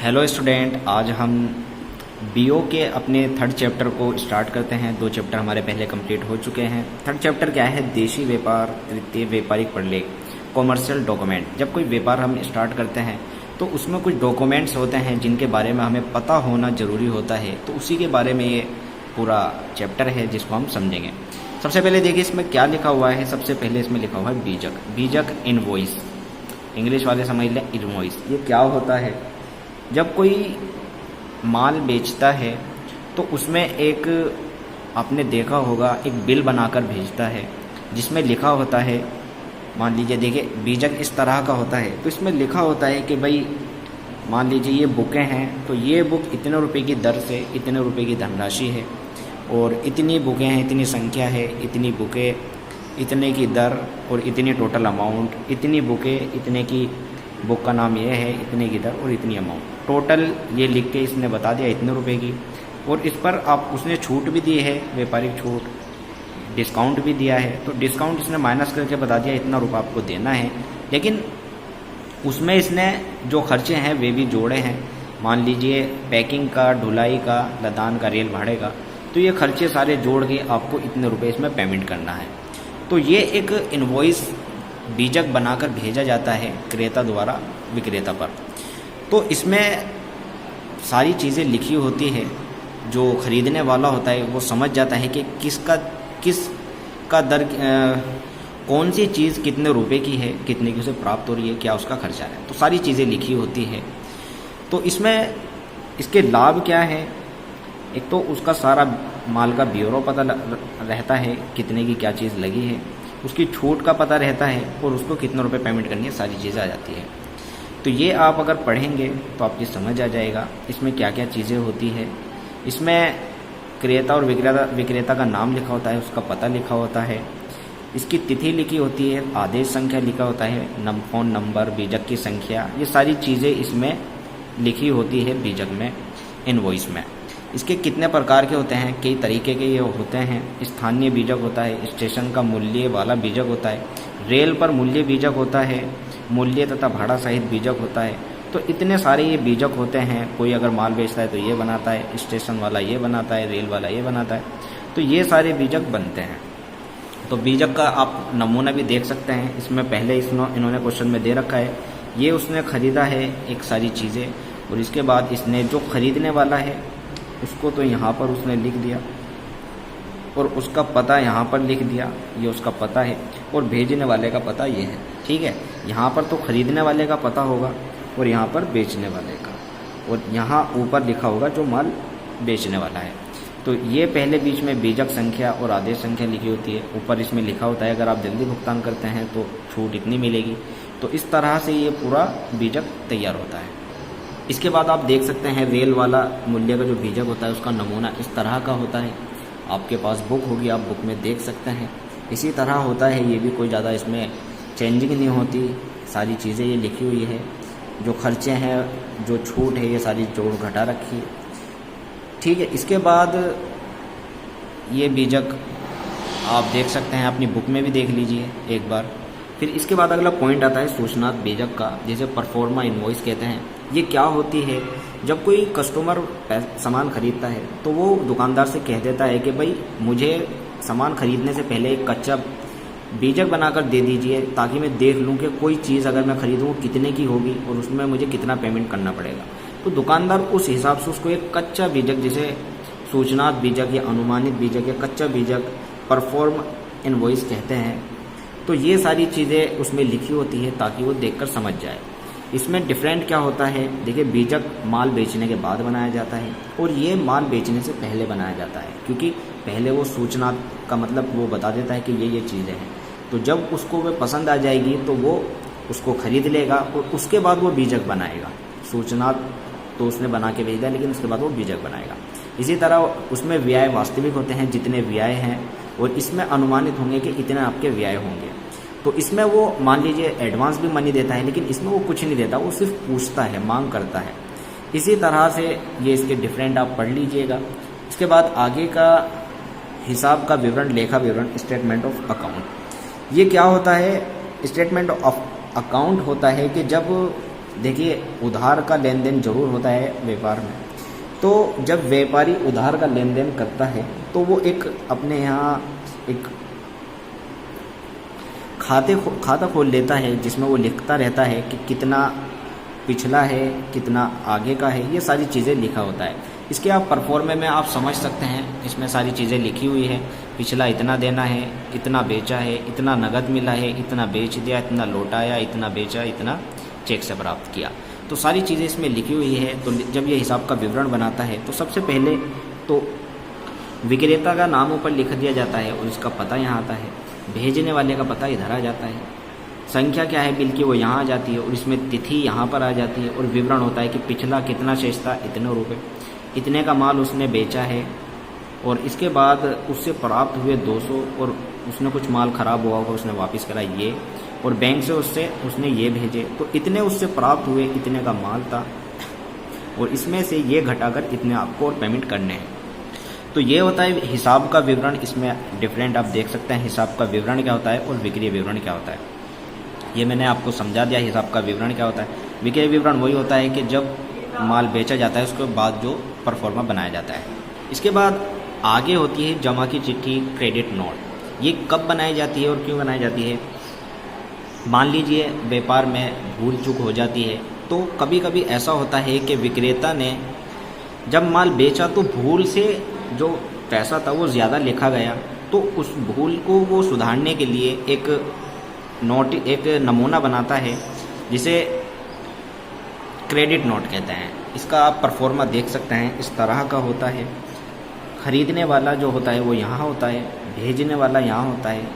Hello student, आज हम BO के अपने थर्ड चैप्टर को स्टार्ट करते हैं। 2 चैप्टर हमारे पहले कंप्लीट हो चुके हैं। थर्ड चैप्टर क्या है? देशी व्यापार, तृतीय व्यापारिक प्रलेख, कॉमर्शियल डॉक्यूमेंट। जब कोई व्यापार हम स्टार्ट करते हैं तो उसमें कुछ डॉक्यूमेंट्स होते हैं जिनके बारे में हमें पता होना ज़रूरी होता है, तो उसी के बारे में ये पूरा चैप्टर है जिसको हम समझेंगे। सबसे पहले देखिए इसमें क्या लिखा हुआ है। सबसे पहले इसमें लिखा हुआ है बीजक। बीजक इनवॉइस, इंग्लिश वाले समझ लें इनवॉइस। ये क्या होता है? जब कोई माल बेचता है तो उसमें एक, आपने देखा होगा, एक बिल बनाकर भेजता है जिसमें लिखा होता है, मान लीजिए देखिए बीजक इस तरह का होता है, तो इसमें लिखा होता है कि भाई मान लीजिए ये बुकें हैं तो ये बुक इतने रुपए की दर से इतने रुपए की धनराशि है, और इतनी बुकें हैं, इतनी संख्या है, इतनी बुकें, इतने की दर और इतनी टोटल अमाउंट, इतनी बुकें, इतने की बुक का नाम ये है, इतने की दर और इतनी अमाउंट, टोटल ये लिख के इसने बता दिया इतने रुपए की। और इस पर आप उसने छूट भी दी है, व्यापारिक छूट, डिस्काउंट भी दिया है, तो डिस्काउंट इसने माइनस करके बता दिया इतना रुपया आपको देना है। लेकिन उसमें इसने जो खर्चे हैं वे भी जोड़े हैं। मान लीजिए पैकिंग का, ढुलाई का, लदान का, रेल भाड़े का, तो ये खर्चे सारे जोड़ के आपको इतने रुपए इसमें पेमेंट करना है। तो ये एक इनवॉइस बीजक बनाकर भेजा जाता है क्रेता द्वारा विक्रेता पर। तो इसमें सारी चीज़ें लिखी होती है, जो खरीदने वाला होता है वो समझ जाता है कि किसका दर, कौन सी चीज़ कितने रुपए की है, कितने की उसे प्राप्त हो रही है, क्या उसका खर्चा है, तो सारी चीज़ें लिखी होती है। तो इसमें इसके लाभ क्या है? एक तो उसका सारा माल का ब्यौरा पता रहता है, कितने की क्या चीज़ लगी है, उसकी छूट का पता रहता है, और उसको कितने रुपए पेमेंट करनी है, सारी चीज़ें आ जाती है। तो ये आप अगर पढ़ेंगे तो आपकी समझ आ जाएगा इसमें क्या क्या चीज़ें होती है। इसमें क्रेता और विक्रेता का नाम लिखा होता है, उसका पता लिखा होता है, इसकी तिथि लिखी होती है, आदेश संख्या लिखा होता है, फ़ोन नंबर, बीजक की संख्या, ये सारी चीज़ें इसमें लिखी होती है बीजक में, इनवॉइस में। इसके कितने प्रकार के होते हैं? कई तरीके के ये होते हैं। स्थानीय बीजक होता है, स्टेशन का मूल्य वाला बीजक होता है, रेल पर मूल्य बीजक होता है, मूल्य तथा भाड़ा सहित बीजक होता है। तो इतने सारे ये बीजक होते हैं। कोई अगर माल बेचता है तो ये बनाता है, स्टेशन वाला ये बनाता है, रेल वाला ये बनाता है, तो ये सारे बीजक बनते हैं। तो बीजक का आप नमूना भी देख सकते हैं। इसमें पहले इन्होंने क्वेश्चन में दे रखा है, ये उसने ख़रीदा है एक सारी चीज़ें, और इसके बाद इसने जो ख़रीदने वाला है उसको तो यहाँ पर उसने लिख दिया, और उसका पता यहाँ पर लिख दिया, ये उसका पता है, और भेजने वाले का पता ये है। ठीक है, यहाँ पर तो खरीदने वाले का पता होगा और यहाँ पर बेचने वाले का, और यहाँ ऊपर लिखा होगा जो माल बेचने वाला है। तो ये पहले बीच में बीजक संख्या और आदेश संख्या लिखी होती है, ऊपर इसमें लिखा होता है अगर आप जल्दी भुगतान करते हैं तो छूट इतनी मिलेगी। तो इस तरह से ये पूरा बीजक तैयार होता है। इसके बाद आप देख सकते हैं रेल वाला मूल्य का जो बीजक होता है उसका नमूना इस तरह का होता है। आपके पास बुक होगी, आप बुक में देख सकते हैं, इसी तरह होता है। ये भी कोई ज़्यादा इसमें चेंजिंग नहीं होती, सारी चीज़ें ये लिखी हुई है। जो खर्चे हैं, जो छूट है, ये सारी जोड़ घटा रखी है। ठीक है, इसके बाद ये बीजक आप देख सकते हैं, अपनी बुक में भी देख लीजिए एक बार। फिर इसके बाद अगला पॉइंट आता है सूचनात्मक बीजक का, जिसे परफॉर्मा इनवॉइस कहते हैं। ये क्या होती है? जब कोई कस्टमर सामान खरीदता है तो वो दुकानदार से कह देता है कि भाई मुझे सामान खरीदने से पहले एक कच्चा बीजक बनाकर दे दीजिए, ताकि मैं देख लूँ कि कोई चीज़ अगर मैं खरीदूँ वो कितने की होगी और उसमें मुझे कितना पेमेंट करना पड़ेगा। तो दुकानदार उस हिसाब से उसको एक कच्चा बीजक, जिसे सूचनात्मक बीजक या अनुमानित बीजक या कच्चा बीजक, परफॉर्म इनवॉइस कहते हैं। तो ये सारी चीज़ें उसमें लिखी होती है ताकि वो देखकर समझ जाए। इसमें डिफरेंट क्या होता है? देखिए, बीजक माल बेचने के बाद बनाया जाता है और ये माल बेचने से पहले बनाया जाता है, क्योंकि पहले वो सूचना का मतलब वो बता देता है कि ये चीज़ें हैं। तो जब उसको वह पसंद आ जाएगी तो वो उसको खरीद लेगा और उसके बाद वो बीजक बनाएगा। सूचना तो उसने बना के भेज दिया, लेकिन उसके बाद वो बीजक बनाएगा। इसी तरह उसमें व्यय वास्तविक होते हैं, जितने व्यय हैं, और इसमें अनुमानित होंगे कि इतने आपके व्यय होंगे। तो इसमें वो मान लीजिए एडवांस भी मनी देता है, लेकिन इसमें वो कुछ नहीं देता, वो सिर्फ पूछता है, मांग करता है। इसी तरह से ये इसके डिफरेंट आप पढ़ लीजिएगा। इसके बाद आगे का हिसाब का विवरण, लेखा विवरण, स्टेटमेंट ऑफ अकाउंट। ये क्या होता है? स्टेटमेंट ऑफ अकाउंट होता है कि जब देखिए उधार का लेन देन जरूर होता है व्यापार में। तो जब व्यापारी उधार का लेन देन करता है तो वो एक अपने यहाँ एक खाता खोल लेता है जिसमें वो लिखता रहता है कि कितना पिछला है, कितना आगे का है, ये सारी चीज़ें लिखा होता है। इसके आप परफॉर्मे में आप समझ सकते हैं, इसमें सारी चीज़ें लिखी हुई है। पिछला इतना देना है, इतना बेचा है, इतना नगद मिला है, इतना बेच दिया, इतना लौटाया, इतना बेचा, इतना चेक से प्राप्त किया। तो सारी चीज़ें इसमें लिखी हुई है। तो जब ये हिसाब का विवरण बनाता है तो सबसे पहले तो विक्रेता का नाम ऊपर लिख दिया जाता है और उसका पता यहाँ आता है, भेजने वाले का पता इधर आ जाता है, संख्या क्या है बिल की वो यहाँ आ जाती है और इसमें तिथि यहाँ पर आ जाती है और विवरण होता है कि पिछला कितना शेष था, इतने रुपये, इतने का माल उसने बेचा है और इसके बाद उससे प्राप्त हुए 200 और उसने कुछ माल ख़राब हुआ होगा उसने वापस करा ये, और बैंक से उसने ये भेजे तो इतने उससे प्राप्त हुए, इतने का माल था और इसमें से ये घटाकर इतने आपको और पेमेंट करने हैं। तो ये होता है हिसाब का विवरण। इसमें डिफरेंट आप देख सकते हैं हिसाब का विवरण क्या होता है और विक्रय विवरण क्या होता है। ये मैंने आपको समझा दिया हिसाब का विवरण क्या होता है। विक्रय विवरण वही होता है कि जब माल बेचा जाता है उसके बाद जो परफॉर्मा बनाया जाता है। इसके बाद आगे होती है जमा की चिट्ठी, क्रेडिट नोट। ये कब बनाई जाती है और क्यों बनाई जाती है? मान लीजिए व्यापार में भूल चूक हो जाती है तो कभी कभी ऐसा होता है कि विक्रेता ने जब माल बेचा तो भूल से जो पैसा था वो ज़्यादा लिखा गया, तो उस भूल को वो सुधारने के लिए एक नमूना बनाता है जिसे क्रेडिट नोट कहते हैं। इसका आप परफॉर्मा देख सकते हैं, इस तरह का होता है। खरीदने वाला जो होता है वो यहाँ होता है, भेजने वाला यहाँ होता है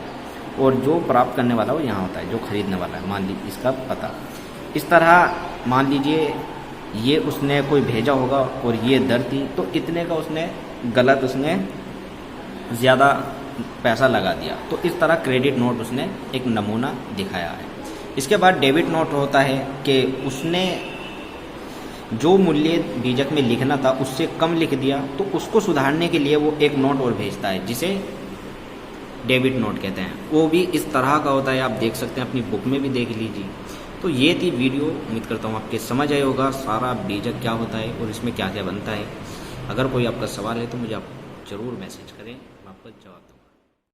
और जो प्राप्त करने वाला वो यहाँ होता है, जो खरीदने वाला है। मान लीजिए इसका पता इस तरह, मान लीजिए ये उसने कोई भेजा होगा और ये दर थी तो इतने का उसने गलत ज़्यादा पैसा लगा दिया, तो इस तरह क्रेडिट नोट उसने एक नमूना दिखाया है। इसके बाद डेबिट नोट होता है कि उसने जो मूल्य बीजक में लिखना था उससे कम लिख दिया तो उसको सुधारने के लिए वो एक नोट और भेजता है जिसे डेबिट नोट कहते हैं। वो भी इस तरह का होता है, आप देख सकते हैं, अपनी बुक में भी देख लीजिए। तो ये थी वीडियो, उम्मीद करता हूँ आपके समझ आया होगा सारा बीजक क्या होता है और इसमें क्या क्या बनता है। अगर कोई आपका सवाल है तो मुझे आप ज़रूर मैसेज करें, मैं आपका जवाब दूँगा।